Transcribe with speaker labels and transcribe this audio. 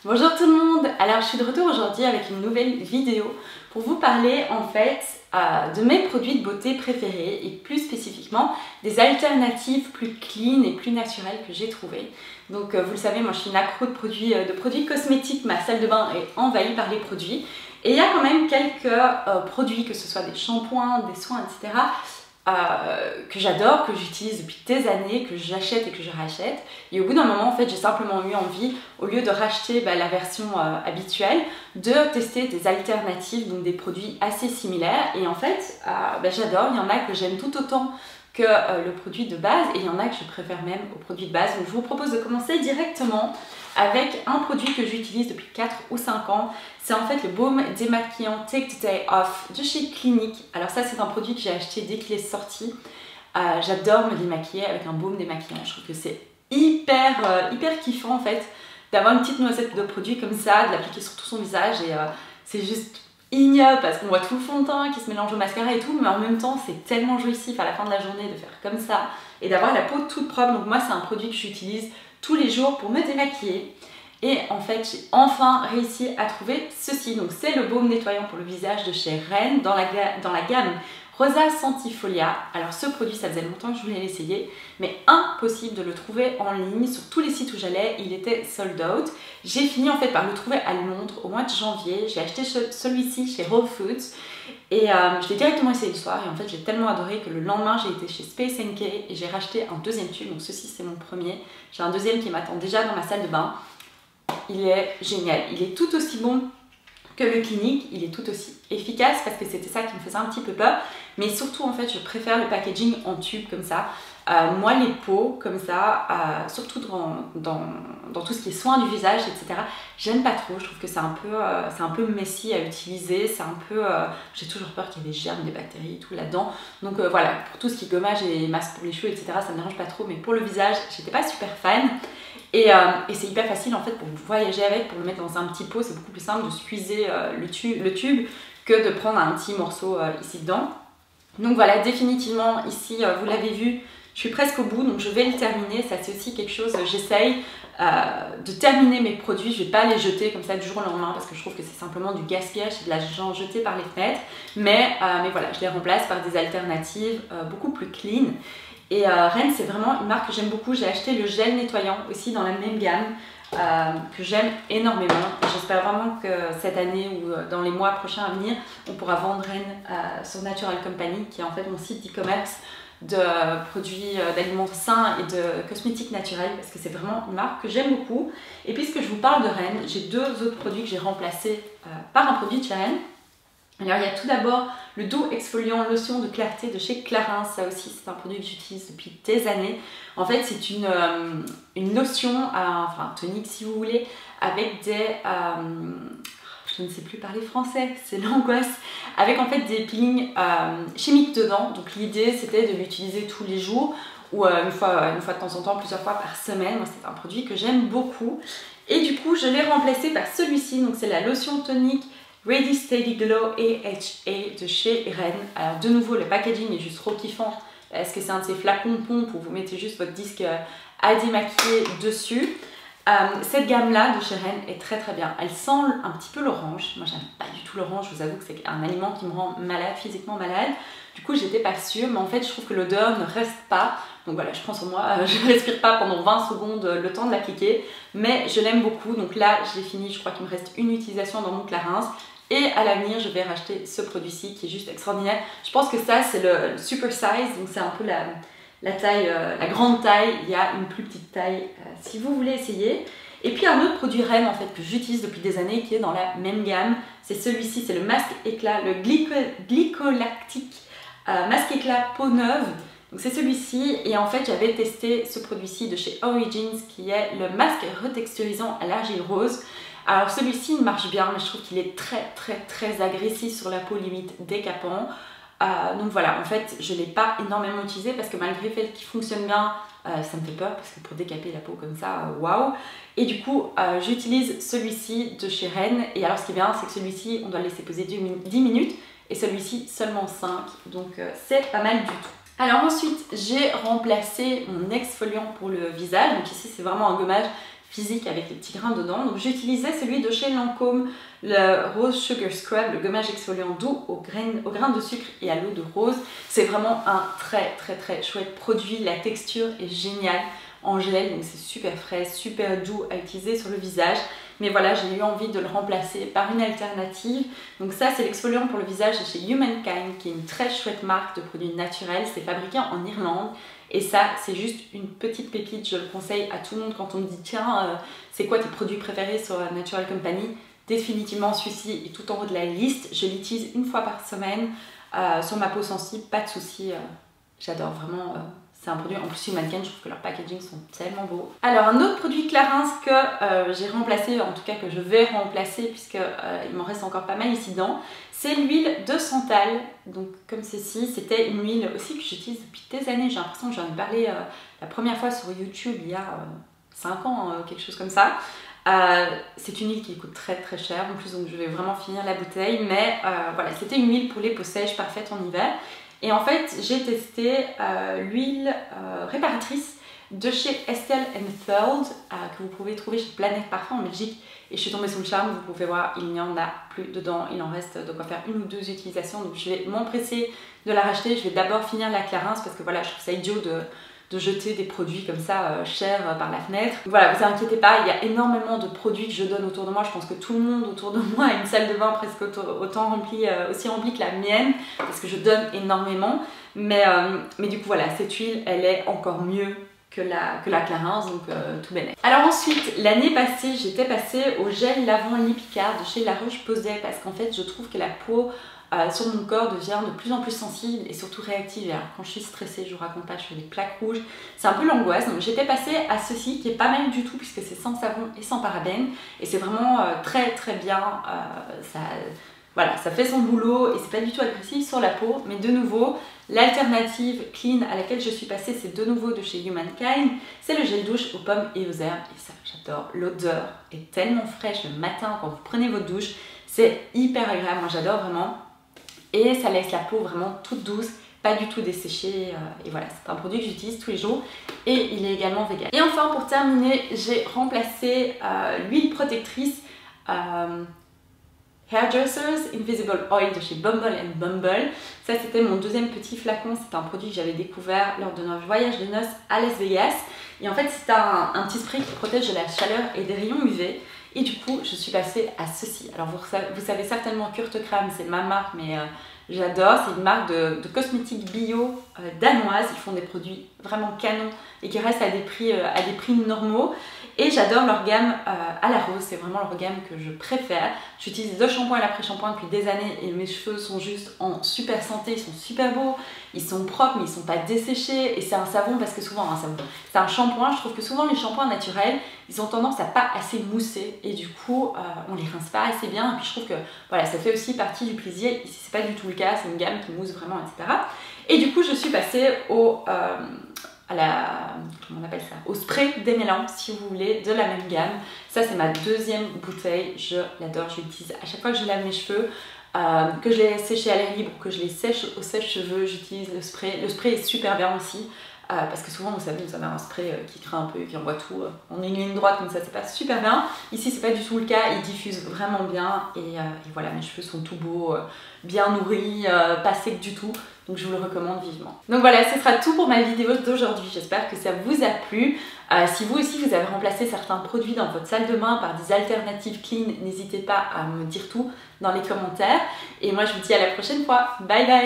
Speaker 1: Bonjour tout le monde. Alors je suis de retour aujourd'hui avec une nouvelle vidéo pour vous parler en fait de mes produits de beauté préférés et plus spécifiquement des alternatives plus clean et plus naturelles que j'ai trouvées. Donc vous le savez, moi je suis une accro de produits cosmétiques, ma salle de bain est envahie par les produits et il y a quand même quelques produits, que ce soit des shampoings, des soins, etc. Que j'adore, que j'utilise depuis des années, que j'achète et que je rachète. Et au bout d'un moment, en fait, j'ai simplement eu envie, au lieu de racheter la version habituelle, de tester des alternatives, donc des produits assez similaires. Et en fait, j'adore. Il y en a que j'aime tout autant que le produit de base et il y en a que je préfère même au produit de base. Donc je vous propose de commencer directement avec un produit que j'utilise depuis 4 ou 5 ans. C'est en fait le baume démaquillant Take the Day Off de chez Clinique. Alors ça, c'est un produit que j'ai acheté dès qu'il est sorti. J'adore me démaquiller avec un baume démaquillant. Je trouve que c'est hyper kiffant en fait d'avoir une petite noisette de produit comme ça, de l'appliquer sur tout son visage et c'est juste ignoble parce qu'on voit tout le fond de teint qui se mélange au mascara et tout, mais en même temps c'est tellement jouissif à la fin de la journée de faire comme ça et d'avoir la peau toute propre. Donc moi c'est un produit que j'utilise tous les jours pour me démaquiller et en fait j'ai enfin réussi à trouver ceci. Donc c'est le baume nettoyant pour le visage de chez Ren dans la gamme Rosa Sentifolia. Alors ce produit, ça faisait longtemps que je voulais l'essayer, mais impossible de le trouver en ligne. Sur tous les sites où j'allais, il était sold out. J'ai fini en fait par le trouver à Londres au mois de janvier. J'ai acheté celui-ci chez Whole Foods et je l'ai directement essayé le soir. Et en fait, j'ai tellement adoré que le lendemain, j'ai été chez Space NK et j'ai racheté un deuxième tube. Donc ceci, c'est mon premier. J'ai un deuxième qui m'attend déjà dans ma salle de bain. Il est génial. Il est tout aussi bon que le Clinique, il est tout aussi efficace parce que c'était ça qui me faisait un petit peu peur, mais surtout en fait je préfère le packaging en tube comme ça. Moi les peaux comme ça, surtout dans tout ce qui est soin du visage, etc. J'aime pas trop, je trouve que c'est un peu messy à utiliser, c'est un peu... j'ai toujours peur qu'il y ait des germes, des bactéries et tout là-dedans. Donc voilà, pour tout ce qui est gommage et masque pour les cheveux, etc. ça me dérange pas trop, mais pour le visage, j'étais pas super fan. Et c'est hyper facile en fait pour voyager avec, pour le mettre dans un petit pot, c'est beaucoup plus simple de squeezer le tube que de prendre un petit morceau ici dedans. Donc voilà, définitivement ici, vous l'avez vu, je suis presque au bout, donc je vais le terminer. Ça c'est aussi quelque chose, j'essaye de terminer mes produits, je vais pas les jeter comme ça du jour au lendemain parce que je trouve que c'est simplement du gaspillage, c'est de l'argent jeté par les fenêtres. Mais voilà, je les remplace par des alternatives beaucoup plus clean. Et Ren, c'est vraiment une marque que j'aime beaucoup. J'ai acheté le gel nettoyant aussi dans la même gamme que j'aime énormément. J'espère vraiment que cette année ou dans les mois prochains à venir, on pourra vendre Ren sur Natural Company, qui est en fait mon site d'e-commerce de produits d'aliments sains et de cosmétiques naturels, parce que c'est vraiment une marque que j'aime beaucoup. Et puisque je vous parle de Ren, j'ai deux autres produits que j'ai remplacés par un produit de chez Ren. Alors il y a tout d'abord le doux exfoliant lotion de clarté de chez Clarins. Ça aussi c'est un produit que j'utilise depuis des années. En fait c'est une lotion, enfin un tonique si vous voulez, avec des... je ne sais plus parler français, c'est l'angoisse. Avec en fait des peelings chimiques dedans. Donc l'idée c'était de l'utiliser tous les jours ou une fois de temps en temps, plusieurs fois par semaine. Moi c'est un produit que j'aime beaucoup. Et du coup je l'ai remplacé par celui-ci. Donc c'est la lotion tonique Ready Steady Glow AHA de chez Ren. Alors de nouveau le packaging est juste trop kiffant parce que c'est un de ces flacons pompes où vous mettez juste votre disque à démaquiller dessus. Cette gamme là de chez Ren est très bien. Elle sent un petit peu l'orange. Moi j'aime pas du tout l'orange, je vous avoue que c'est un aliment qui me rend malade, physiquement malade. Du coup j'étais pas sûre, mais en fait je trouve que l'odeur ne reste pas. Donc voilà, je prends sur moi, je respire pas pendant 20 secondes le temps de l'appliquer, mais je l'aime beaucoup. Donc là je l'ai fini, je crois qu'il me reste une utilisation dans mon Clarins. Et à l'avenir, je vais racheter ce produit-ci qui est juste extraordinaire. Je pense que ça, c'est le super size, donc c'est un peu la taille, la grande taille. Il y a une plus petite taille si vous voulez essayer. Et puis un autre produit Ren en fait que j'utilise depuis des années qui est dans la même gamme, c'est celui-ci, c'est le masque éclat, le glycolactique masque éclat peau neuve. Donc c'est celui-ci et en fait j'avais testé ce produit-ci de chez Origins qui est le masque retexturisant à l'argile rose. Alors celui-ci il marche bien, mais je trouve qu'il est très agressif sur la peau, limite décapant. Donc voilà, en fait je ne l'ai pas énormément utilisé parce que malgré le fait qu'il fonctionne bien, ça me fait peur parce que pour décaper la peau comme ça, waouh. Et du coup j'utilise celui-ci de chez Ren. Et alors ce qui est bien, c'est que celui-ci on doit le laisser poser 10 minutes et celui-ci seulement 5, donc c'est pas mal du tout. Alors ensuite j'ai remplacé mon exfoliant pour le visage, donc ici c'est vraiment un gommage physique avec les petits grains dedans. Donc j'utilisais celui de chez Lancôme, le Rose Sugar Scrub, le gommage exfoliant doux aux grains de sucre et à l'eau de rose. C'est vraiment un très chouette produit, la texture est géniale en gel, donc c'est super frais, super doux à utiliser sur le visage. Mais voilà, j'ai eu envie de le remplacer par une alternative. Donc ça, c'est l'exfoliant pour le visage de chez Humankind, qui est une très chouette marque de produits naturels. C'est fabriqué en Irlande. Et ça, c'est juste une petite pépite. Je le conseille à tout le monde quand on me dit tiens, c'est quoi tes produits préférés sur Natural Company? Définitivement, celui-ci est tout en haut de la liste. Je l'utilise une fois par semaine sur ma peau sensible, pas de souci. J'adore vraiment. C'est un produit, en plus Humankind, je trouve que leurs packaging sont tellement beaux. Alors un autre produit Clarins que j'ai remplacé, en tout cas que je vais remplacer puisque il m'en reste encore pas mal ici dedans, c'est l'huile de santal. Donc comme ceci, c'était une huile aussi que j'utilise depuis des années. J'ai l'impression que j'en ai parlé la première fois sur YouTube il y a 5 ans, quelque chose comme ça. C'est une huile qui coûte très cher en plus, donc je vais vraiment finir la bouteille. Mais voilà, c'était une huile pour les peaux sèches parfaite en hiver. Et en fait, j'ai testé l'huile réparatrice de chez Estelle & Third que vous pouvez trouver chez Planète Parfum en Belgique. Et je suis tombée sous le charme, vous pouvez voir, il n'y en a plus dedans. Il en reste de quoi faire 1 ou 2 utilisations. Donc je vais m'empresser de la racheter. Je vais d'abord finir la Clarins parce que voilà, je trouve ça idiot de jeter des produits comme ça chers par la fenêtre. Voilà, vous inquiétez pas, il y a énormément de produits que je donne autour de moi. Je pense que tout le monde autour de moi a une salle de bain presque autant remplie, aussi remplie que la mienne, parce que je donne énormément. Mais du coup voilà, cette huile, elle est encore mieux que la Clarins, donc tout bénef. Alors ensuite, l'année passée, j'étais passée au gel lavant Lipicard de chez La Roche-Posay, parce qu'en fait, je trouve que la peau sur mon corps devient de plus en plus sensible et surtout réactive. Alors quand je suis stressée, je vous raconte pas, je fais des plaques rouges, c'est un peu l'angoisse. Donc j'étais passée à ceci qui est pas mal du tout puisque c'est sans savon et sans parabènes et c'est vraiment très bien. Voilà, ça fait son boulot et c'est pas du tout agressif sur la peau. Mais de nouveau, l'alternative clean à laquelle je suis passée, c'est de nouveau de chez Humankind. C'est le gel douche aux pommes et aux herbes et ça j'adore. L'odeur est tellement fraîche le matin quand vous prenez votre douche, c'est hyper agréable, moi j'adore vraiment. Et ça laisse la peau vraiment toute douce, pas du tout desséchée. Et voilà, c'est un produit que j'utilise tous les jours et il est également vegan. Et enfin, pour terminer, j'ai remplacé l'huile protectrice Hairdressers Invisible Oil de chez Bumble & Bumble. Ça, c'était mon deuxième petit flacon. C'était un produit que j'avais découvert lors de notre voyage de noces à Las Vegas. Et en fait, c'est un petit spray qui protège de la chaleur et des rayons UV. Et du coup, je suis passée à ceci. Alors, vous savez certainement Kurtekram, c'est ma marque, mais j'adore. C'est une marque de cosmétiques bio danoise. Ils font des produits vraiment canons et qui restent à des prix normaux. Et j'adore leur gamme à la rose, c'est vraiment leur gamme que je préfère. J'utilise le shampoing et l'après-shampoing depuis des années et mes cheveux sont juste en super santé, ils sont super beaux, ils sont propres mais ils sont pas desséchés. Et c'est un savon parce que souvent, c'est un shampoing, je trouve que souvent les shampoings naturels, ils ont tendance à pas assez mousser et du coup on les rince pas assez bien. Et puis je trouve que voilà, ça fait aussi partie du plaisir. Ici c'est pas du tout le cas, c'est une gamme qui mousse vraiment, etc. Et du coup je suis passée comment on appelle ça, au spray démêlant si vous voulez, de la même gamme. Ça c'est ma deuxième bouteille, je l'adore, je l'utilise à chaque fois que je lave mes cheveux, que je les sèche à l'air libre ou que je les sèche au sèche-cheveux, j'utilise le spray. Le spray est super bien aussi parce que souvent vous savez, vous avez un spray qui craint un peu et qui envoie tout en une ligne droite comme ça, c'est pas super bien. Ici c'est pas du tout le cas, il diffuse vraiment bien et voilà, mes cheveux sont tout beaux, bien nourris, pas secs du tout. Donc je vous le recommande vivement. Donc voilà, ce sera tout pour ma vidéo d'aujourd'hui. J'espère que ça vous a plu. Si vous aussi vous avez remplacé certains produits dans votre salle de bain par des alternatives clean, n'hésitez pas à me dire tout dans les commentaires. Et moi je vous dis à la prochaine fois. Bye bye!